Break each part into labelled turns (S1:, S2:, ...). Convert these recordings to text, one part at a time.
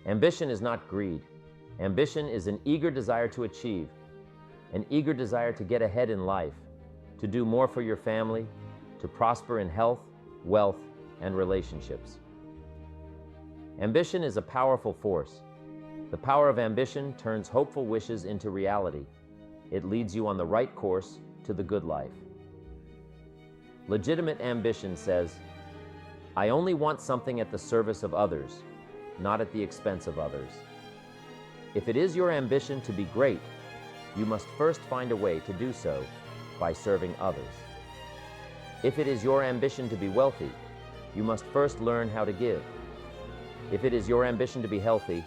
S1: Ambition is not greed. Ambition is an eager desire to achieve, an eager desire to get ahead in life, to do more for your family, to prosper in health, wealth, and relationships. Ambition is a powerful force. The power of ambition turns hopeful wishes into reality. It leads you on the right course to the good life. Legitimate ambition says, I only want something at the service of others, not at the expense of others. If it is your ambition to be great, you must first find a way to do so by serving others. If it is your ambition to be wealthy, you must first learn how to give. If it is your ambition to be healthy,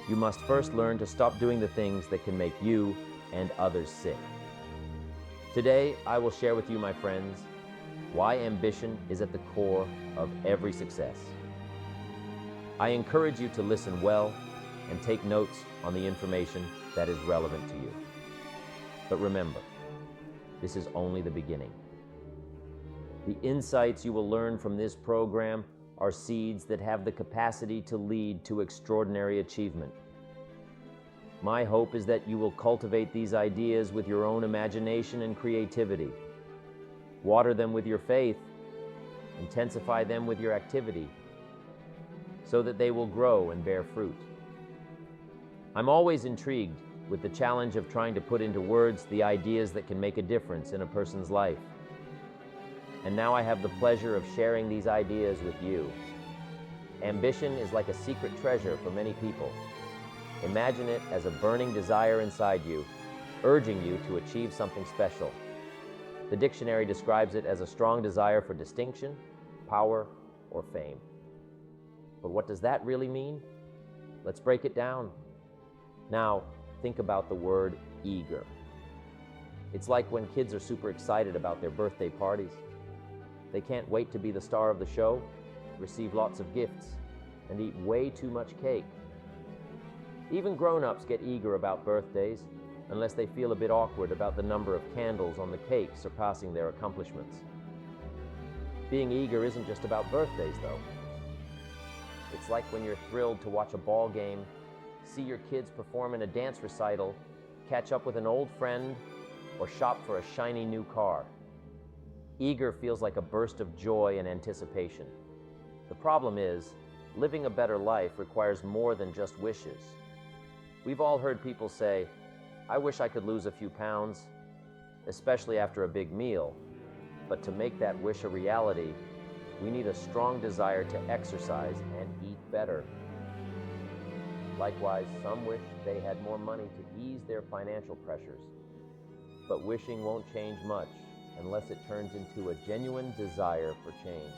S1: you must first learn to stop doing the things that can make you and others sick. Today, I will share with you, my friends, why ambition is at the core of every success. I encourage you to listen well and take notes on the information that is relevant to you. But remember, this is only the beginning. The insights you will learn from this program are seeds that have the capacity to lead to extraordinary achievement. My hope is that you will cultivate these ideas with your own imagination and creativity. Water them with your faith, intensify them with your activity, so that they will grow and bear fruit. I'm always intrigued with the challenge of trying to put into words the ideas that can make a difference in a person's life. And now I have the pleasure of sharing these ideas with you. Ambition is like a secret treasure for many people. Imagine it as a burning desire inside you, urging you to achieve something special. The dictionary describes it as a strong desire for distinction, power, or fame. But what does that really mean? Let's break it down. Now, think about the word eager. It's like when kids are super excited about their birthday parties. They can't wait to be the star of the show, receive lots of gifts, and eat way too much cake. Even grown-ups get eager about birthdays, unless they feel a bit awkward about the number of candles on the cake surpassing their accomplishments. Being eager isn't just about birthdays, though. It's like when you're thrilled to watch a ball game, see your kids perform in a dance recital, catch up with an old friend, or shop for a shiny new car. Eager feels like a burst of joy and anticipation. The problem is, living a better life requires more than just wishes. We've all heard people say, I wish I could lose a few pounds, especially after a big meal. But to make that wish a reality, we need a strong desire to exercise and eat better. Likewise, some wish they had more money to ease their financial pressures. But wishing won't change much unless it turns into a genuine desire for change.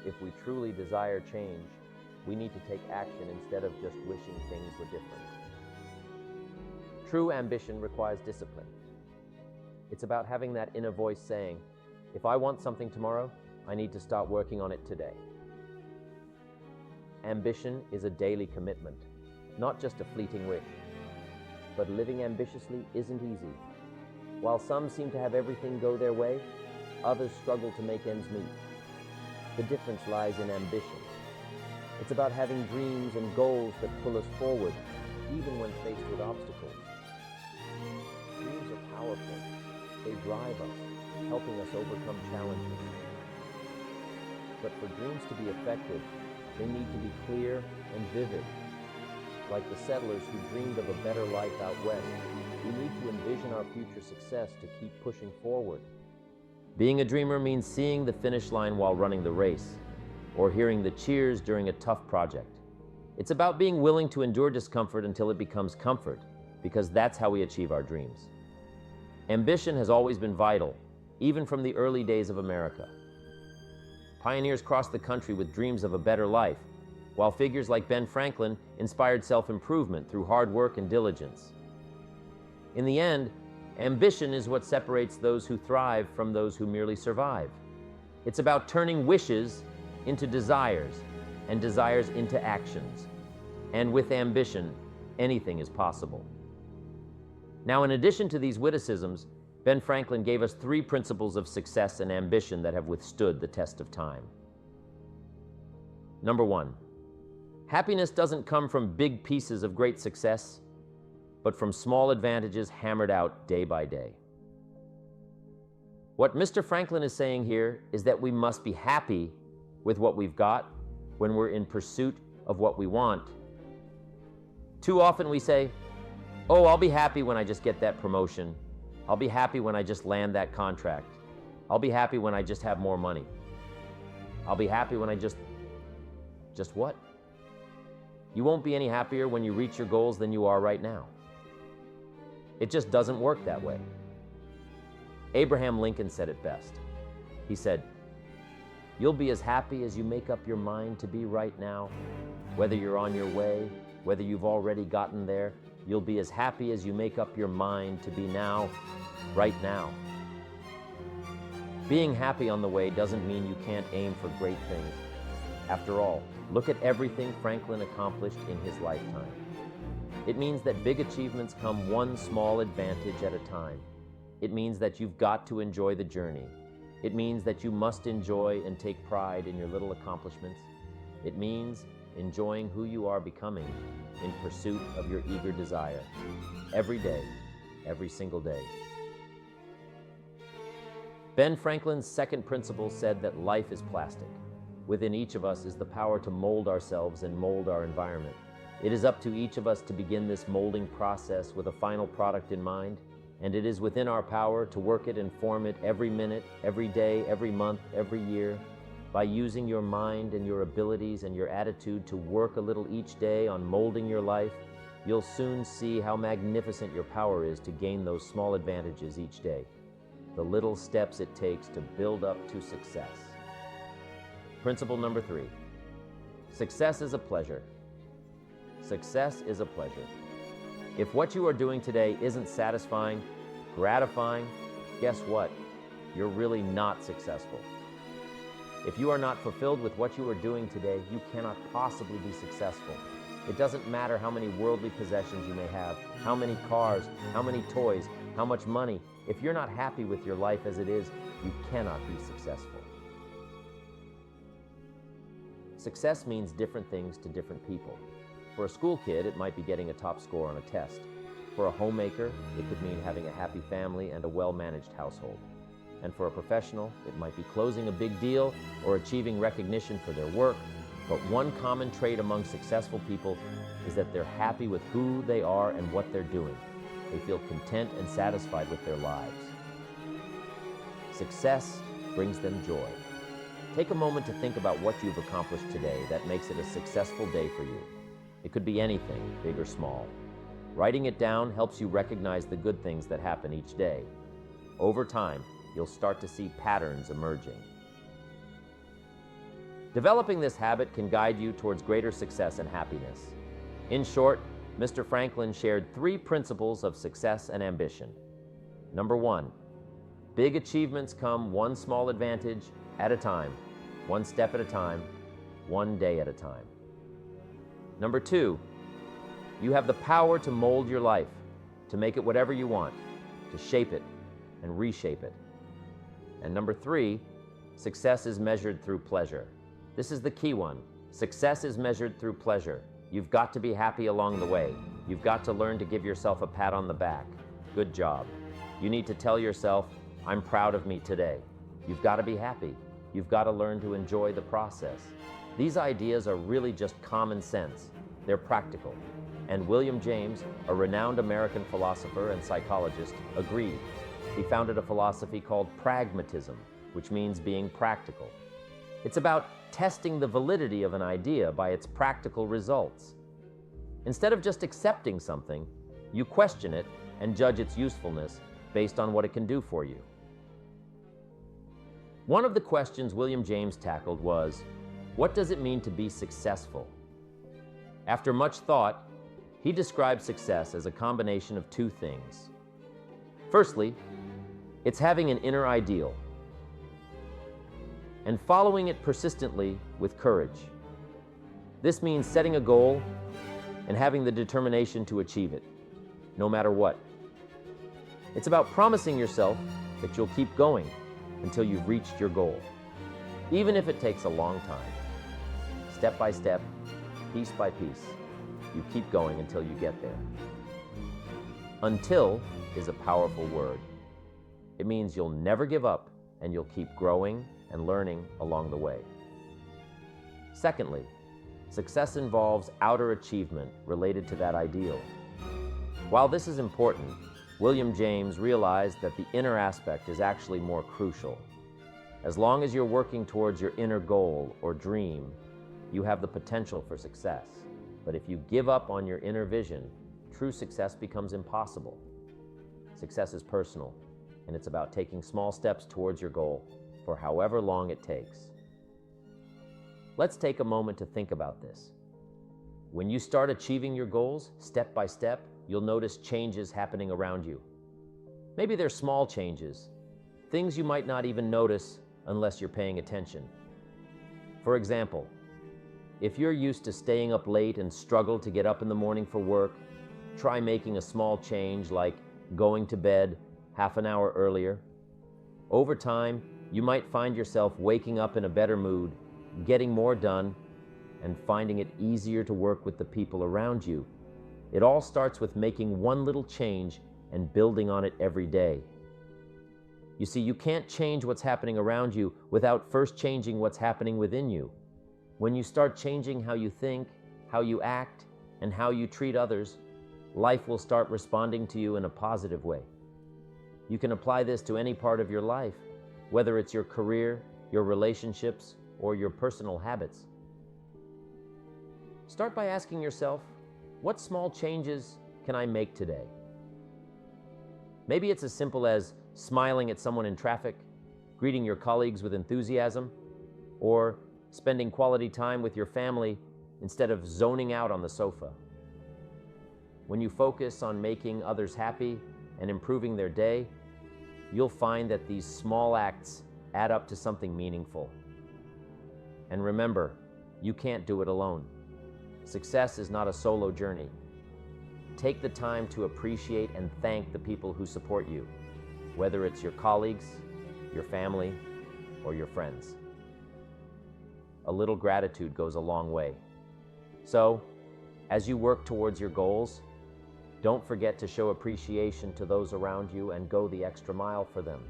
S1: If we truly desire change, we need to take action instead of just wishing things were different. True ambition requires discipline. It's about having that inner voice saying, if I want something tomorrow, I need to start working on it today. Ambition is a daily commitment, not just a fleeting wish. But living ambitiously isn't easy. While some seem to have everything go their way, others struggle to make ends meet. The difference lies in ambition. It's about having dreams and goals that pull us forward, even when faced with obstacles. Dreams are powerful. They drive us, helping us overcome challenges. But for dreams to be effective, they need to be clear and vivid. Like the settlers who dreamed of a better life out west, we need to envision our future success to keep pushing forward. Being a dreamer means seeing the finish line while running the race, or hearing the cheers during a tough project. It's about being willing to endure discomfort until it becomes comfort, because that's how we achieve our dreams. Ambition has always been vital, even from the early days of America. Pioneers crossed the country with dreams of a better life, while figures like Ben Franklin inspired self-improvement through hard work and diligence. In the end, ambition is what separates those who thrive from those who merely survive. It's about turning wishes into desires, and desires into actions. And with ambition, anything is possible. Now, in addition to these witticisms, Ben Franklin gave us 3 principles of success and ambition that have withstood the test of time. Number 1, Happiness doesn't come from big pieces of great success, but from small advantages hammered out day by day. What Mr. Franklin is saying here is that we must be happy with what we've got when we're in pursuit of what we want. Too often we say, oh, I'll be happy when I just get that promotion. I'll be happy when I just land that contract. I'll be happy when I just have more money. I'll be happy when I just what? You won't be any happier when you reach your goals than you are right now. It just doesn't work that way. Abraham Lincoln said it best. He said, "You'll be as happy as you make up your mind to be right now. Whether you're on your way, whether you've already gotten there, you'll be as happy as you make up your mind to be now, right now." Being happy on the way doesn't mean you can't aim for great things. After all, look at everything Franklin accomplished in his lifetime. It means that big achievements come one small advantage at a time. It means that you've got to enjoy the journey. It means that you must enjoy and take pride in your little accomplishments. It means enjoying who you are becoming in pursuit of your eager desire. Every day, every single day. Ben Franklin's second principle said that life is plastic. Within each of us is the power to mold ourselves and mold our environment. It is up to each of us to begin this molding process with a final product in mind, and it is within our power to work it and form it every minute, every day, every month, every year. By using your mind and your abilities and your attitude to work a little each day on molding your life, you'll soon see how magnificent your power is to gain those small advantages each day. The little steps it takes to build up to success. Principle number 3. Success is a pleasure. Success is a pleasure. If what you are doing today isn't satisfying, gratifying, guess what? You're really not successful. If you are not fulfilled with what you are doing today, you cannot possibly be successful. It doesn't matter how many worldly possessions you may have, how many cars, how many toys, how much money. If you're not happy with your life as it is, you cannot be successful. Success means different things to different people. For a school kid, it might be getting a top score on a test. For a homemaker, it could mean having a happy family and a well-managed household. And for a professional, it might be closing a big deal or achieving recognition for their work. But one common trait among successful people is that they're happy with who they are and what they're doing. They feel content and satisfied with their lives. Success brings them joy. Take a moment to think about what you've accomplished today that makes it a successful day for you. It could be anything, big or small. Writing it down helps you recognize the good things that happen each day. Over time, you'll start to see patterns emerging. Developing this habit can guide you towards greater success and happiness. In short, Mr. Franklin shared 3 principles of success and ambition. Number 1, big achievements come one small advantage at a time, one step at a time, one day at a time. Number 2, you have the power to mold your life, to make it whatever you want, to shape it and reshape it. And number 3, success is measured through pleasure. This is the key one. Success is measured through pleasure. You've got to be happy along the way. You've got to learn to give yourself a pat on the back. Good job. You need to tell yourself, I'm proud of me today. You've got to be happy. You've got to learn to enjoy the process. These ideas are really just common sense. They're practical. And William James, a renowned American philosopher and psychologist, agreed. He founded a philosophy called pragmatism, which means being practical. It's about testing the validity of an idea by its practical results. Instead of just accepting something, you question it and judge its usefulness based on what it can do for you. One of the questions William James tackled was, what does it mean to be successful? After much thought, he described success as a combination of 2 things. Firstly, it's having an inner ideal and following it persistently with courage. This means setting a goal and having the determination to achieve it, no matter what. It's about promising yourself that you'll keep going until you've reached your goal, even if it takes a long time. Step by step, piece by piece. You keep going until you get there. Until is a powerful word. It means you'll never give up and you'll keep growing and learning along the way. Secondly, success involves outer achievement related to that ideal. While this is important, William James realized that the inner aspect is actually more crucial. As long as you're working towards your inner goal or dream, you have the potential for success. But if you give up on your inner vision, true success becomes impossible. Success is personal, and it's about taking small steps towards your goal for however long it takes. Let's take a moment to think about this. When you start achieving your goals, step by step, you'll notice changes happening around you. Maybe they're small changes, things you might not even notice unless you're paying attention. For example, if you're used to staying up late and struggle to get up in the morning for work, try making a small change like going to bed half an hour earlier. Over time, you might find yourself waking up in a better mood, getting more done, and finding it easier to work with the people around you. It all starts with making one little change and building on it every day. You see, you can't change what's happening around you without first changing what's happening within you. When you start changing how you think, how you act, and how you treat others, life will start responding to you in a positive way. You can apply this to any part of your life, whether it's your career, your relationships, or your personal habits. Start by asking yourself, what small changes can I make today? Maybe it's as simple as smiling at someone in traffic, greeting your colleagues with enthusiasm, or spending quality time with your family instead of zoning out on the sofa. When you focus on making others happy and improving their day, you'll find that these small acts add up to something meaningful. And remember, you can't do it alone. Success is not a solo journey. Take the time to appreciate and thank the people who support you, whether it's your colleagues, your family, or your friends. A little gratitude goes a long way. So, as you work towards your goals, don't forget to show appreciation to those around you and go the extra mile for them.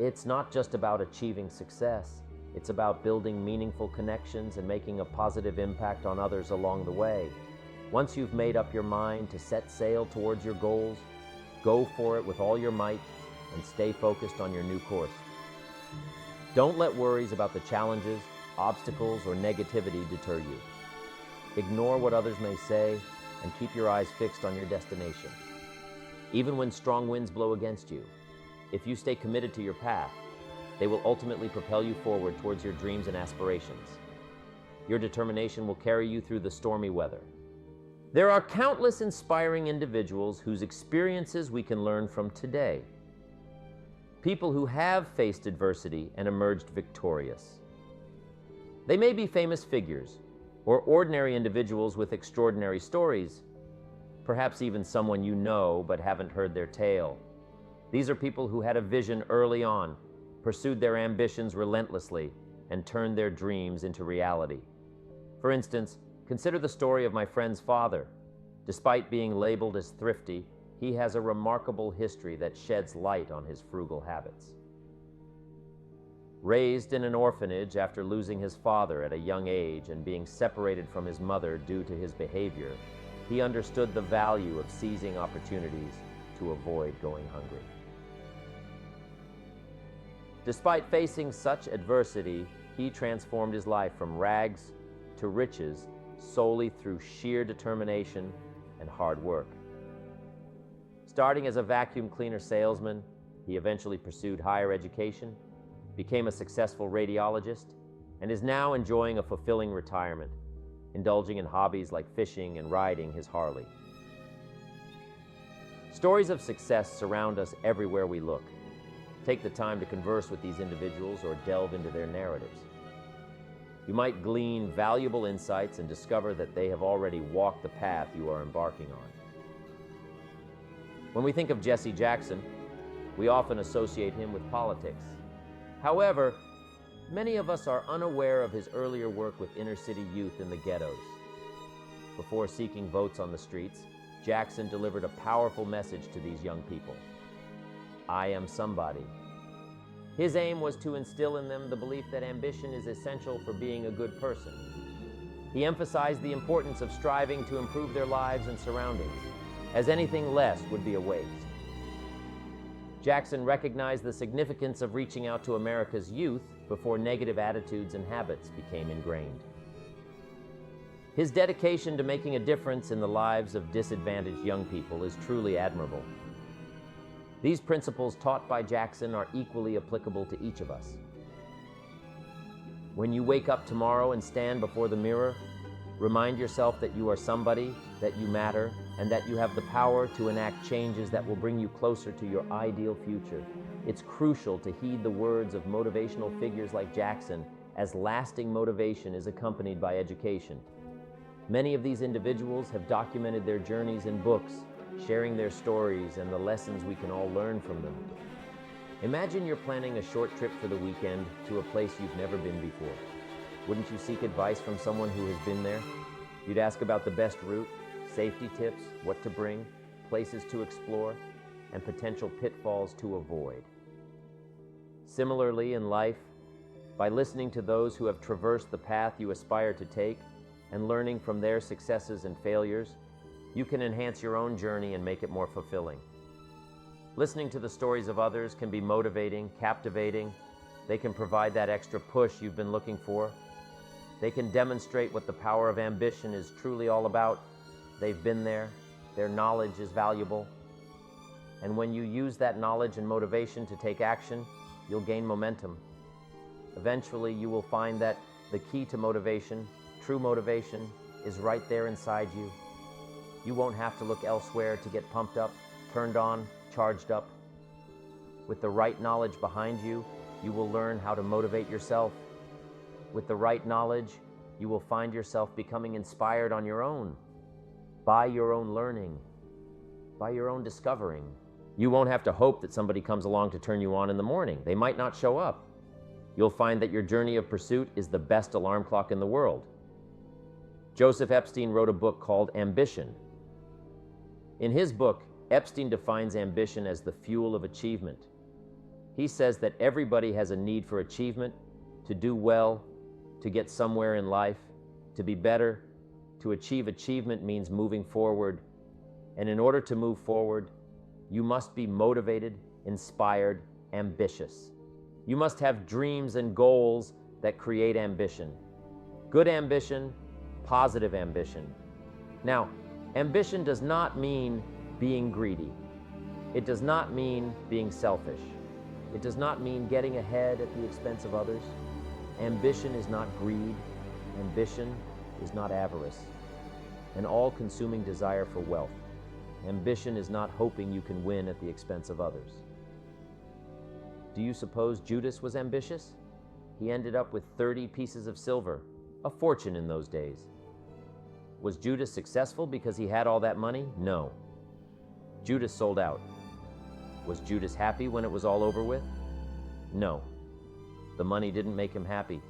S1: It's not just about achieving success. It's about building meaningful connections and making a positive impact on others along the way. Once you've made up your mind to set sail towards your goals, go for it with all your might and stay focused on your new course. Don't let worries about the challenges, obstacles, or negativity deter you. Ignore what others may say and keep your eyes fixed on your destination. Even when strong winds blow against you, if you stay committed to your path, they will ultimately propel you forward towards your dreams and aspirations. Your determination will carry you through the stormy weather. There are countless inspiring individuals whose experiences we can learn from today. People who have faced adversity and emerged victorious. They may be famous figures or ordinary individuals with extraordinary stories, perhaps even someone you know but haven't heard their tale. These are people who had a vision early on, pursued their ambitions relentlessly, and turned their dreams into reality. For instance, consider the story of my friend's father. Despite being labeled as thrifty, he has a remarkable history that sheds light on his frugal habits. Raised in an orphanage after losing his father at a young age and being separated from his mother due to his behavior, he understood the value of seizing opportunities to avoid going hungry. Despite facing such adversity, he transformed his life from rags to riches solely through sheer determination and hard work. Starting as a vacuum cleaner salesman, he eventually pursued higher education, became a successful radiologist, and is now enjoying a fulfilling retirement, indulging in hobbies like fishing and riding his Harley. Stories of success surround us everywhere we look. Take the time to converse with these individuals or delve into their narratives. You might glean valuable insights and discover that they have already walked the path you are embarking on. When we think of Jesse Jackson, we often associate him with politics. However, Many of us are unaware of his earlier work with inner-city youth in the ghettos. Before seeking votes on the streets, Jackson delivered a powerful message to these young people. I am somebody. His aim was to instill in them the belief that ambition is essential for being a good person. He emphasized the importance of striving to improve their lives and surroundings, as anything less would be a waste. Jackson recognized the significance of reaching out to America's youth before negative attitudes and habits became ingrained. His dedication to making a difference in the lives of disadvantaged young people is truly admirable. These principles taught by Jackson are equally applicable to each of us. When you wake up tomorrow and stand before the mirror, remind yourself that you are somebody, that you matter, and that you have the power to enact changes that will bring you closer to your ideal future. It's crucial to heed the words of motivational figures like Jackson, as lasting motivation is accompanied by education. Many of these individuals have documented their journeys in books, sharing their stories and the lessons we can all learn from them. Imagine you're planning a short trip for the weekend to a place you've never been before. Wouldn't you seek advice from someone who has been there? You'd ask about the best route, safety tips, what to bring, places to explore, and potential pitfalls to avoid. Similarly, in life, by listening to those who have traversed the path you aspire to take and learning from their successes and failures, you can enhance your own journey and make it more fulfilling. Listening to the stories of others can be motivating, captivating. They can provide that extra push you've been looking for. They can demonstrate what the power of ambition is truly all about. They've been there. Their knowledge is valuable. And when you use that knowledge and motivation to take action, you'll gain momentum. Eventually, you will find that the key to motivation, true motivation, is right there inside you. You won't have to look elsewhere to get pumped up, turned on, charged up. With the right knowledge behind you, you will learn how to motivate yourself. With the right knowledge, you will find yourself becoming inspired on your own, by your own learning, by your own discovering. You won't have to hope that somebody comes along to turn you on in the morning. They might not show up. You'll find that your journey of pursuit is the best alarm clock in the world. Joseph Epstein wrote a book called Ambition. In his book, Epstein defines ambition as the fuel of achievement. He says that everybody has a need for achievement, to do well, to get somewhere in life, to be better. To achieve achievement means moving forward. And in order to move forward, you must be motivated, inspired, ambitious. You must have dreams and goals that create ambition. Good ambition, positive ambition. Now, ambition does not mean being greedy. It does not mean being selfish. It does not mean getting ahead at the expense of others. Ambition is not greed. Ambition is not avarice, an all-consuming desire for wealth. Ambition is not hoping you can win at the expense of others. Do you suppose Judas was ambitious? He ended up with 30 pieces of silver, a fortune in those days. Was Judas successful because he had all that money? No. Judas sold out. Was Judas happy when it was all over with? No. The money didn't make him happy.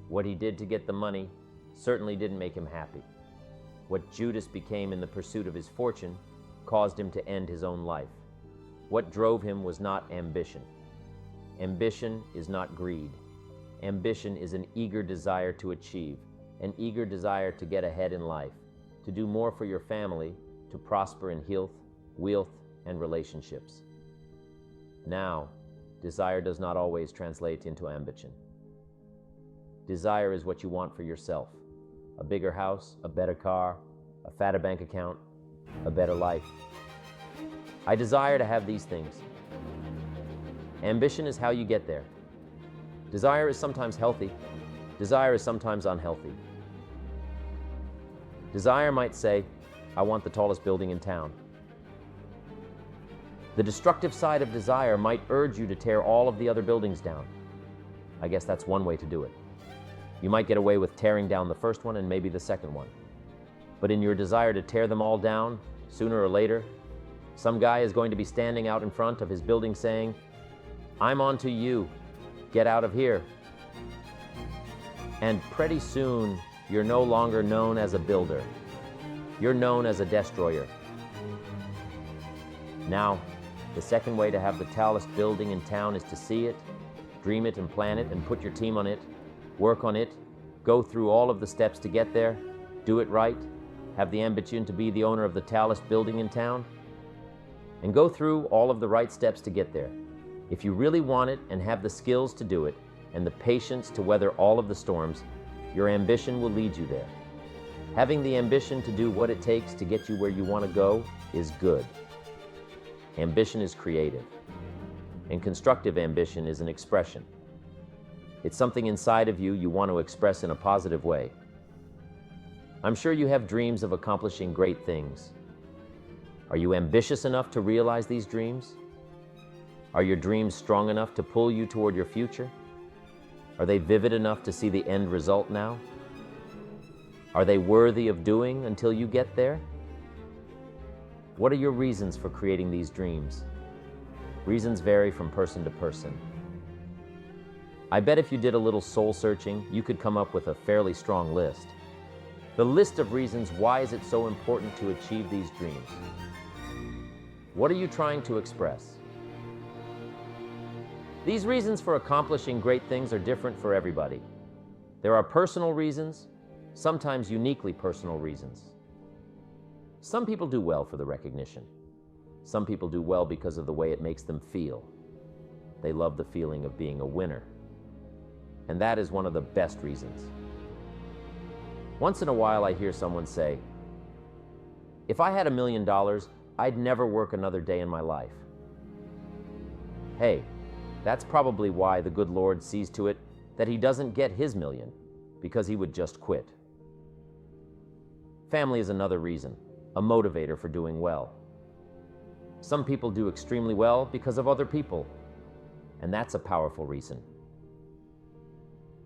S1: What he did to get the money certainly didn't make him happy. What Judas became in the pursuit of his fortune caused him to end his own life. What drove him was not ambition. Ambition is not greed. Ambition is an eager desire to achieve, an eager desire to get ahead in life, to do more for your family, to prosper in health, wealth, and relationships. Now, desire does not always translate into ambition. Desire is what you want for yourself. A bigger house, a better car, a fatter bank account, a better life. I desire to have these things. Ambition is how you get there. Desire is sometimes healthy. Desire is sometimes unhealthy. Desire might say, I want the tallest building in town. The destructive side of desire might urge you to tear all of the other buildings down. I guess that's one way to do it. You might get away with tearing down the first one and maybe the second one. But in your desire to tear them all down, sooner or later, some guy is going to be standing out in front of his building saying, I'm on to you. Get out of here. And pretty soon, you're no longer known as a builder. You're known as a destroyer. Now, the second way to have the tallest building in town is to see it, dream it and plan it and put your team on it, work on it, go through all of the steps to get there, do it right, have the ambition to be the owner of the tallest building in town, and go through all of the right steps to get there. If you really want it and have the skills to do it and the patience to weather all of the storms, your ambition will lead you there. Having the ambition to do what it takes to get you where you want to go is good. Ambition is creative, and constructive ambition is an expression. It's something inside of you want to express in a positive way. I'm sure you have dreams of accomplishing great things. Are you ambitious enough to realize these dreams? Are your dreams strong enough to pull you toward your future? Are they vivid enough to see the end result now? Are they worthy of doing until you get there? What are your reasons for creating these dreams? Reasons vary from person to person. I bet if you did a little soul searching, you could come up with a fairly strong list. The list of reasons why is it so important to achieve these dreams. What are you trying to express? These reasons for accomplishing great things are different for everybody. There are personal reasons, sometimes uniquely personal reasons. Some people do well for the recognition. Some people do well because of the way it makes them feel. They love the feeling of being a winner. And that is one of the best reasons. Once in a while I hear someone say, "If I had $1 million, I'd never work another day in my life." Hey, that's probably why the good Lord sees to it that he doesn't get his million, because he would just quit. Family is another reason, a motivator for doing well. Some people do extremely well because of other people, and that's a powerful reason.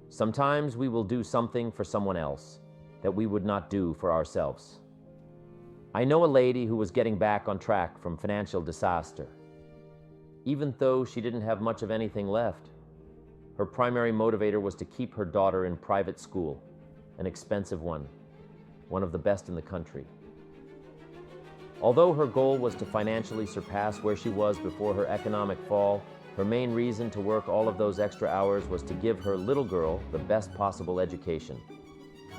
S1: Sometimes we will do something for someone else that we would not do for ourselves. I know a lady who was getting back on track from financial disaster. Even though she didn't have much of anything left, her primary motivator was to keep her daughter in private school, an expensive one of the best in the country. Although her goal was to financially surpass where she was before her economic fall, her main reason to work all of those extra hours was to give her little girl the best possible education.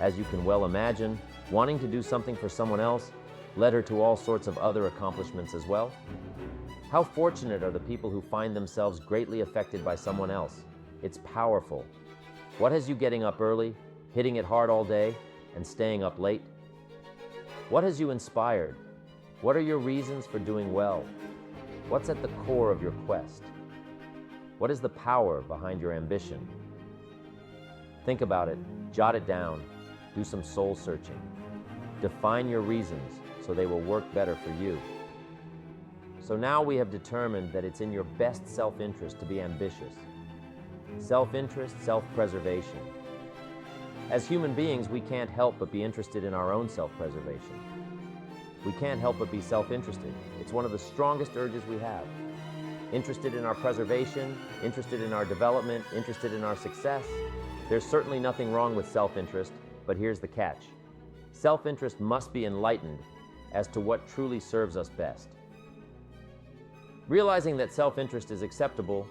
S1: As you can well imagine, wanting to do something for someone else led her to all sorts of other accomplishments as well. How fortunate are the people who find themselves greatly affected by someone else? It's powerful. What has you getting up early, hitting it hard all day, and staying up late? What has you inspired? What are your reasons for doing well? What's at the core of your quest? What is the power behind your ambition? Think about it, jot it down, do some soul searching. Define your reasons so they will work better for you. So now we have determined that it's in your best self-interest to be ambitious. Self-interest, self-preservation. As human beings, we can't help but be interested in our own self-preservation. We can't help but be self-interested. It's one of the strongest urges we have. Interested in our preservation, interested in our development, interested in our success. There's certainly nothing wrong with self-interest, but here's the catch. Self-interest must be enlightened as to what truly serves us best. Realizing that self-interest is acceptable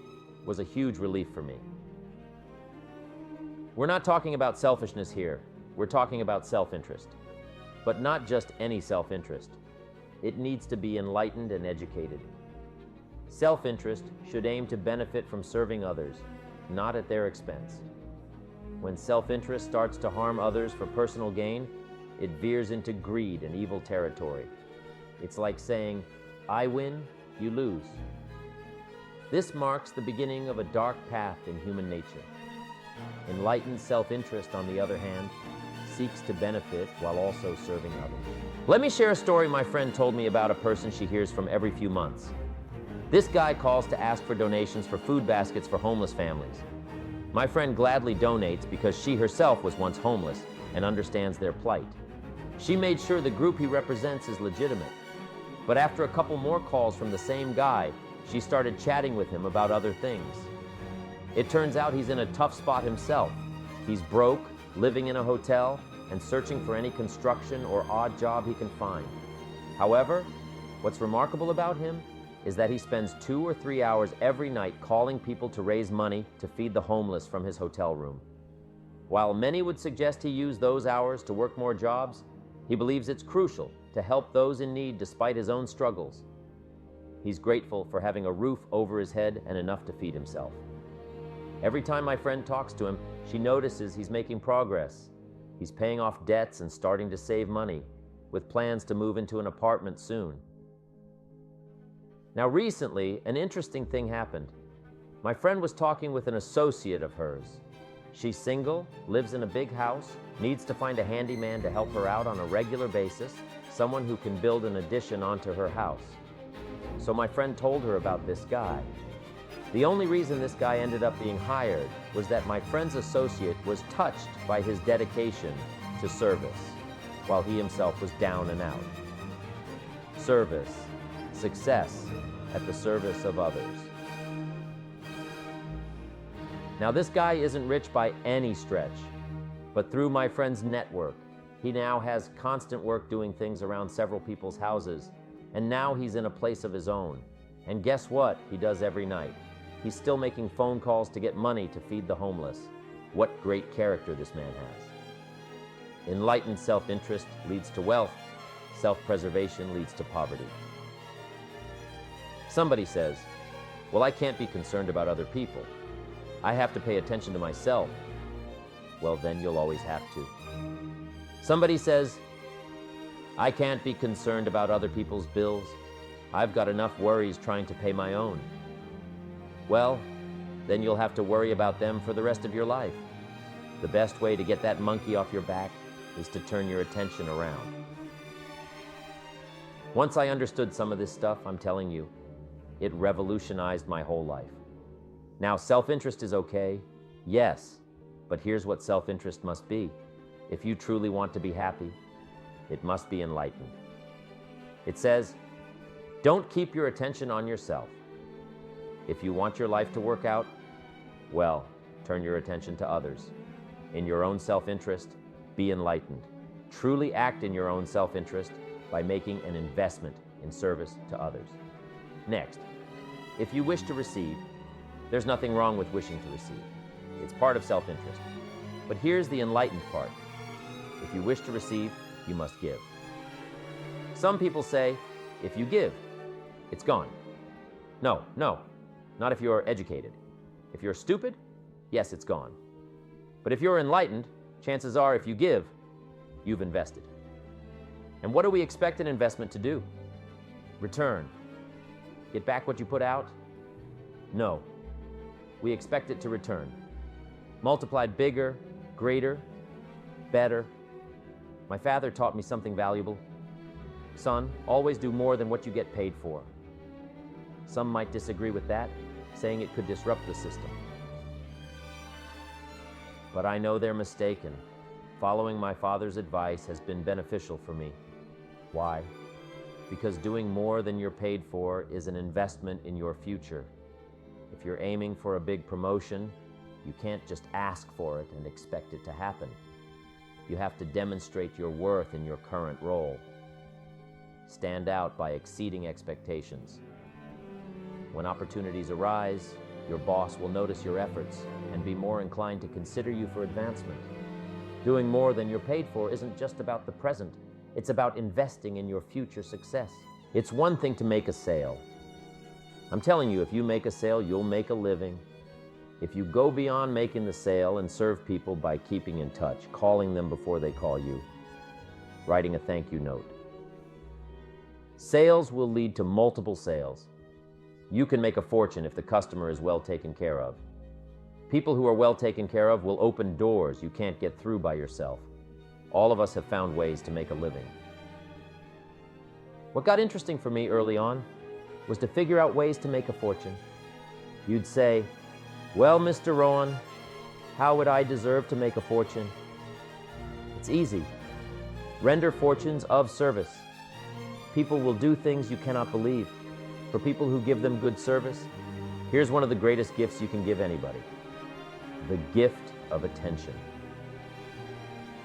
S1: was a huge relief for me. We're not talking about selfishness here. We're talking about self-interest. But not just any self-interest. It needs to be enlightened and educated. Self-interest should aim to benefit from serving others, not at their expense. When self-interest starts to harm others for personal gain, it veers into greed and evil territory. It's like saying, "I win, you lose." This marks the beginning of a dark path in human nature. Enlightened self-interest, on the other hand, seeks to benefit while also serving others. Let me share a story my friend told me about a person she hears from every few months. This guy calls to ask for donations for food baskets for homeless families. My friend gladly donates because she herself was once homeless and understands their plight. She made sure the group he represents is legitimate. But after a couple more calls from the same guy, she started chatting with him about other things. It turns out he's in a tough spot himself. He's broke, living in a hotel, and searching for any construction or odd job he can find. However, what's remarkable about him is that he spends 2 or 3 hours every night calling people to raise money to feed the homeless from his hotel room. While many would suggest he use those hours to work more jobs, he believes it's crucial to help those in need despite his own struggles. He's grateful for having a roof over his head and enough to feed himself. Every time my friend talks to him, she notices he's making progress. He's paying off debts and starting to save money, with plans to move into an apartment soon. Now recently, an interesting thing happened. My friend was talking with an associate of hers. She's single, lives in a big house, needs to find a handyman to help her out on a regular basis, someone who can build an addition onto her house. So my friend told her about this guy. The only reason this guy ended up being hired was that my friend's associate was touched by his dedication to service, while he himself was down and out. Service, success at the service of others. Now this guy isn't rich by any stretch, but through my friend's network, he now has constant work doing things around several people's houses, and now he's in a place of his own. And guess what he does every night? He's still making phone calls to get money to feed the homeless. What great character this man has. Enlightened self-interest leads to wealth. Self-preservation leads to poverty. Somebody says, well, I can't be concerned about other people. I have to pay attention to myself. Well, then you'll always have to. Somebody says, I can't be concerned about other people's bills. I've got enough worries trying to pay my own. Well, then you'll have to worry about them for the rest of your life. The best way to get that monkey off your back is to turn your attention around. Once I understood some of this stuff, I'm telling you, it revolutionized my whole life. Now, self-interest is okay, yes, but here's what self-interest must be. If you truly want to be happy, it must be enlightened. It says, don't keep your attention on yourself. If you want your life to work out, well, turn your attention to others. In your own self-interest, be enlightened. Truly act in your own self-interest by making an investment in service to others. Next, if you wish to receive, there's nothing wrong with wishing to receive. It's part of self-interest. But here's the enlightened part. If you wish to receive, you must give. Some people say, if you give, it's gone. No, not if you're educated. If you're stupid, yes, it's gone. But if you're enlightened, chances are if you give, you've invested. And what do we expect an investment to do? Return. Get back what you put out? No. We expect it to return. Multiplied bigger, greater, better. My father taught me something valuable. Son, always do more than what you get paid for. Some might disagree with that, saying it could disrupt the system. But I know they're mistaken. Following my father's advice has been beneficial for me. Why? Because doing more than you're paid for is an investment in your future. If you're aiming for a big promotion, you can't just ask for it and expect it to happen. You have to demonstrate your worth in your current role. Stand out by exceeding expectations. When opportunities arise, your boss will notice your efforts and be more inclined to consider you for advancement. Doing more than you're paid for isn't just about the present. It's about investing in your future success. It's one thing to make a sale. I'm telling you, if you make a sale, you'll make a living. If you go beyond making the sale and serve people by keeping in touch, calling them before they call you, writing a thank you note. Sales will lead to multiple sales. You can make a fortune if the customer is well taken care of. People who are well taken care of will open doors you can't get through by yourself. All of us have found ways to make a living. What got interesting for me early on was to figure out ways to make a fortune. You'd say, well, Mr. Rohn, how would I deserve to make a fortune? It's easy. Render fortunes of service. People will do things you cannot believe. For people who give them good service, here's one of the greatest gifts you can give anybody: the gift of attention.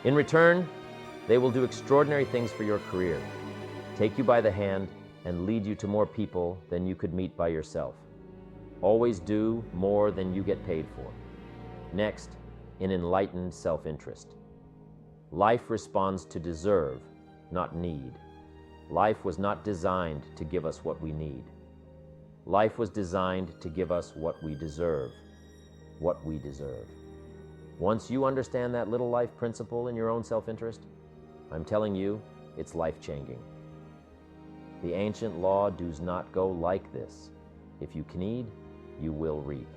S1: In return, they will do extraordinary things for your career, take you by the hand, and lead you to more people than you could meet by yourself. Always do more than you get paid for. Next, in enlightened self-interest. Life responds to deserve, not need. Life was not designed to give us what we need. Life was designed to give us what we deserve. What we deserve. Once you understand that little life principle in your own self-interest, I'm telling you, it's life-changing. The ancient law does not go like this. If you knead, you will reap.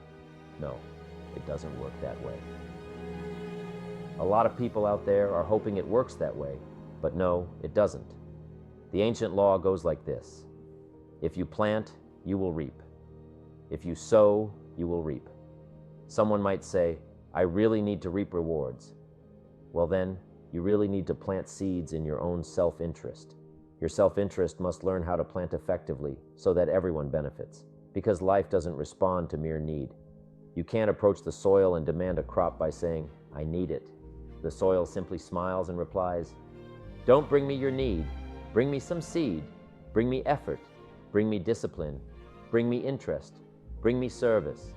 S1: No, it doesn't work that way. A lot of people out there are hoping it works that way, but no, it doesn't. The ancient law goes like this. If you plant, you will reap. If you sow, you will reap. Someone might say, I really need to reap rewards. Well then, you really need to plant seeds in your own self-interest. Your self-interest must learn how to plant effectively so that everyone benefits, because life doesn't respond to mere need. You can't approach the soil and demand a crop by saying, I need it. The soil simply smiles and replies, don't bring me your need, bring me some seed, bring me effort, bring me discipline, bring me interest, bring me service.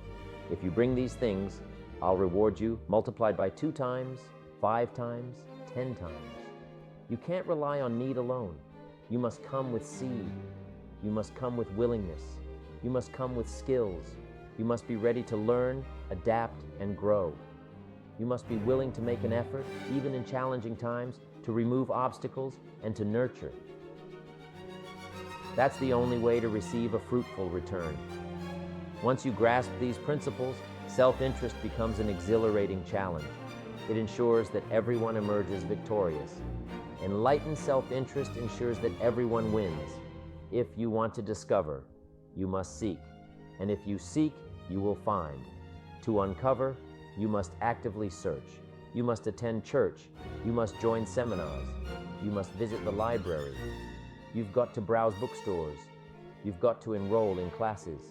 S1: If you bring these things, I'll reward you multiplied by 2 times, 5 times, 10 times. You can't rely on need alone. You must come with seed. You must come with willingness. You must come with skills. You must be ready to learn, adapt, and grow. You must be willing to make an effort, even in challenging times, to remove obstacles and to nurture. That's the only way to receive a fruitful return. Once you grasp these principles, self-interest becomes an exhilarating challenge. It ensures that everyone emerges victorious. Enlightened self-interest ensures that everyone wins. If you want to discover, you must seek. And if you seek, you will find. To uncover, you must actively search. You must attend church. You must join seminars. You must visit the library. You've got to browse bookstores. You've got to enroll in classes.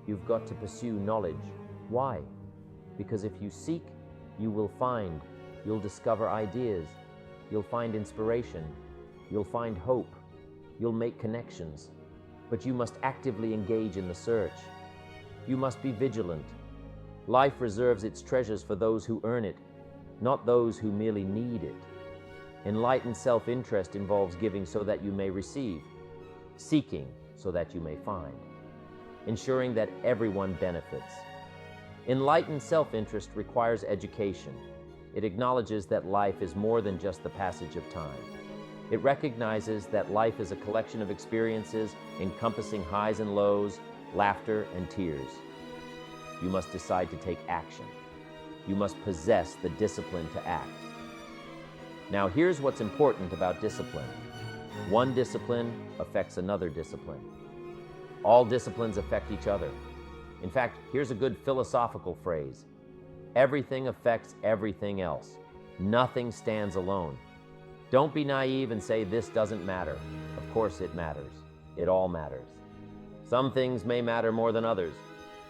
S1: You've got to pursue knowledge. Why? Because if you seek, you will find. You'll discover ideas. You'll find inspiration. You'll find hope. You'll make connections. But you must actively engage in the search. You must be vigilant. Life reserves its treasures for those who earn it, not those who merely need it. Enlightened self-interest involves giving so that you may receive, seeking so that you may find, ensuring that everyone benefits. Enlightened self-interest requires education. It acknowledges that life is more than just the passage of time. It recognizes that life is a collection of experiences encompassing highs and lows, laughter and tears. You must decide to take action. You must possess the discipline to act. Now, here's what's important about discipline. One discipline affects another discipline. All disciplines affect each other. In fact, here's a good philosophical phrase. Everything affects everything else. Nothing stands alone. Don't be naive and say this doesn't matter. Of course it matters. It all matters. Some things may matter more than others,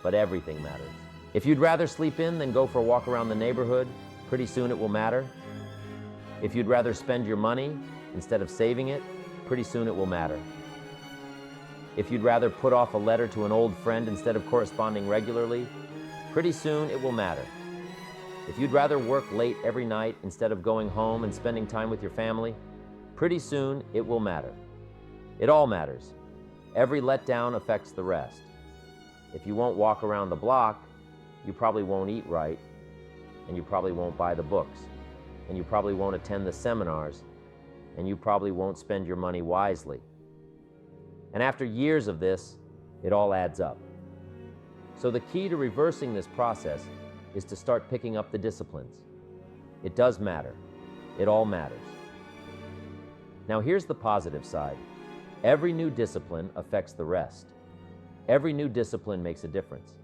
S1: but everything matters. If you'd rather sleep in than go for a walk around the neighborhood, pretty soon it will matter. If you'd rather spend your money instead of saving it, pretty soon it will matter. If you'd rather put off a letter to an old friend instead of corresponding regularly, pretty soon it will matter. If you'd rather work late every night instead of going home and spending time with your family, pretty soon it will matter. It all matters. Every letdown affects the rest. If you won't walk around the block, you probably won't eat right, and you probably won't buy the books, and you probably won't attend the seminars, and you probably won't spend your money wisely. And after years of this, it all adds up. So the key to reversing this process is to start picking up the disciplines. It does matter. It all matters. Now here's the positive side. Every new discipline affects the rest. Every new discipline makes a difference.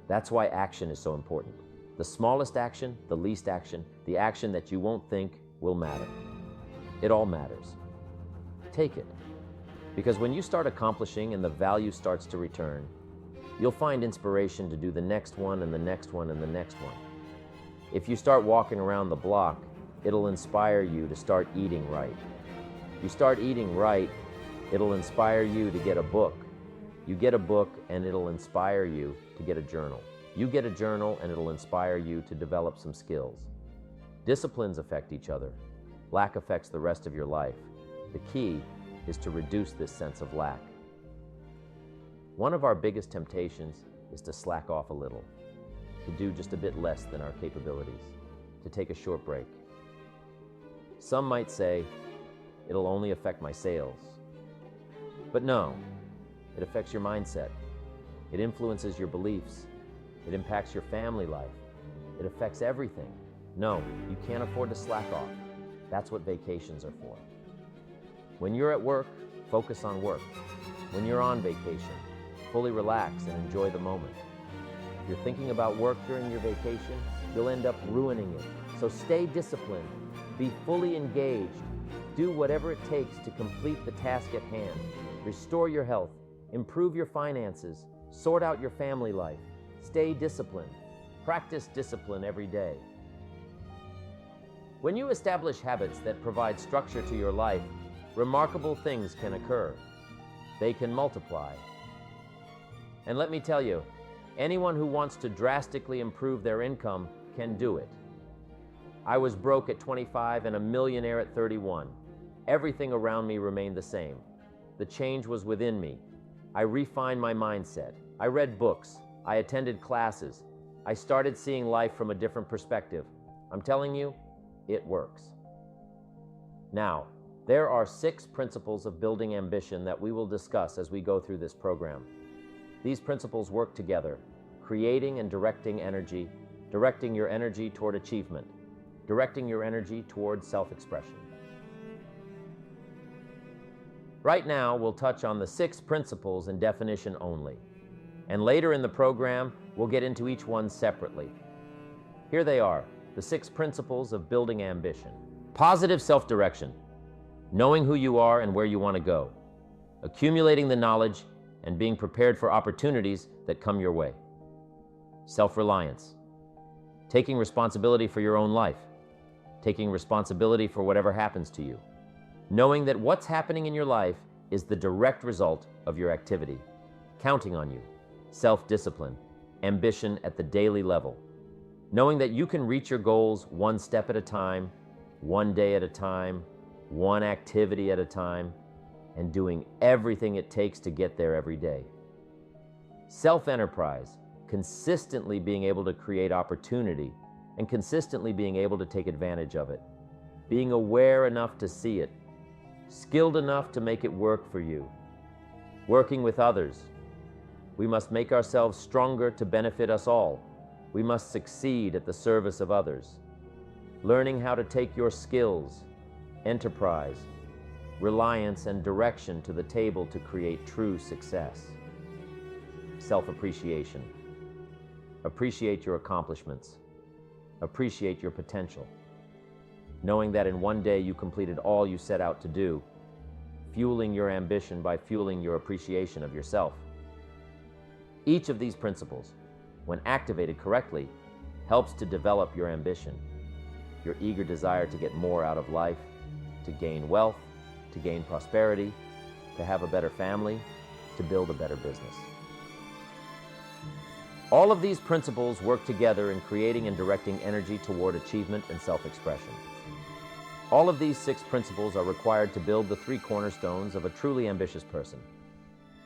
S1: That's why action is so important. The smallest action, the least action, the action that you won't think will matter. It all matters. Take it. Because when you start accomplishing and the value starts to return, you'll find inspiration to do the next one and the next one and the next one. If you start walking around the block, it'll inspire you to start eating right. You start eating right, it'll inspire you to get a book. You get a book and it'll inspire you to get a journal. You get a journal and it'll inspire you to develop some skills. Disciplines affect each other. Lack affects the rest of your life. The key is to reduce this sense of lack. One of our biggest temptations is to slack off a little, to do just a bit less than our capabilities, to take a short break. Some might say, it'll only affect my sales. But no, it affects your mindset. It influences your beliefs. It impacts your family life. It affects everything. No, you can't afford to slack off. That's what vacations are for. When you're at work, focus on work. When you're on vacation, fully relax and enjoy the moment. If you're thinking about work during your vacation, you'll end up ruining it. So stay disciplined, be fully engaged, do whatever it takes to complete the task at hand. Restore your health, improve your finances, sort out your family life. Stay disciplined. Practice discipline every day. When you establish habits that provide structure to your life, remarkable things can occur. They can multiply. And let me tell you, anyone who wants to drastically improve their income can do it. I was broke at 25 and a millionaire at 31. Everything around me remained the same. The change was within me. I refined my mindset. I read books. I attended classes. I started seeing life from a different perspective. I'm telling you, it works. Now, there are 6 principles of building ambition that we will discuss as we go through this program. These principles work together, creating and directing energy, directing your energy toward achievement, directing your energy toward self-expression. Right now, we'll touch on the 6 principles in definition only. And later in the program, we'll get into each one separately. Here they are, the 6 principles of building ambition. Positive self-direction, knowing who you are and where you want to go. Accumulating the knowledge and being prepared for opportunities that come your way. Self-reliance, taking responsibility for your own life, taking responsibility for whatever happens to you. Knowing that what's happening in your life is the direct result of your activity. Counting on you. Self-discipline, ambition at the daily level. Knowing that you can reach your goals one step at a time, one day at a time, one activity at a time, and doing everything it takes to get there every day. Self-enterprise, consistently being able to create opportunity and consistently being able to take advantage of it. Being aware enough to see it, skilled enough to make it work for you. Working with others. We must make ourselves stronger to benefit us all. We must succeed at the service of others. Learning how to take your skills, enterprise, reliance, and direction to the table to create true success. Self-appreciation. Appreciate your accomplishments. Appreciate your potential. Knowing that in one day you completed all you set out to do, fueling your ambition by fueling your appreciation of yourself. Each of these principles, when activated correctly, helps to develop your ambition, your eager desire to get more out of life, to gain wealth, to gain prosperity, to have a better family, to build a better business. All of these principles work together in creating and directing energy toward achievement and self-expression. All of these 6 principles are required to build the 3 cornerstones of a truly ambitious person: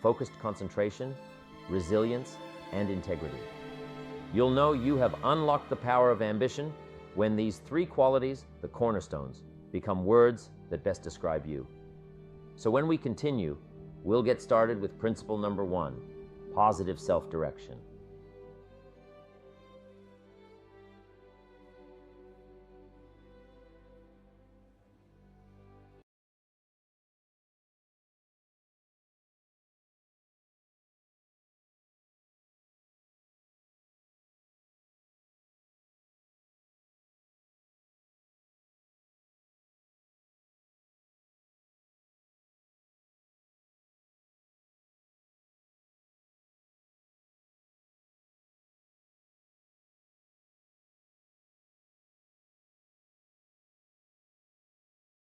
S1: focused concentration, resilience, and integrity. You'll know you have unlocked the power of ambition when these 3 qualities, the cornerstones, become words that best describe you. So when we continue, we'll get started with principle number 1, positive self-direction.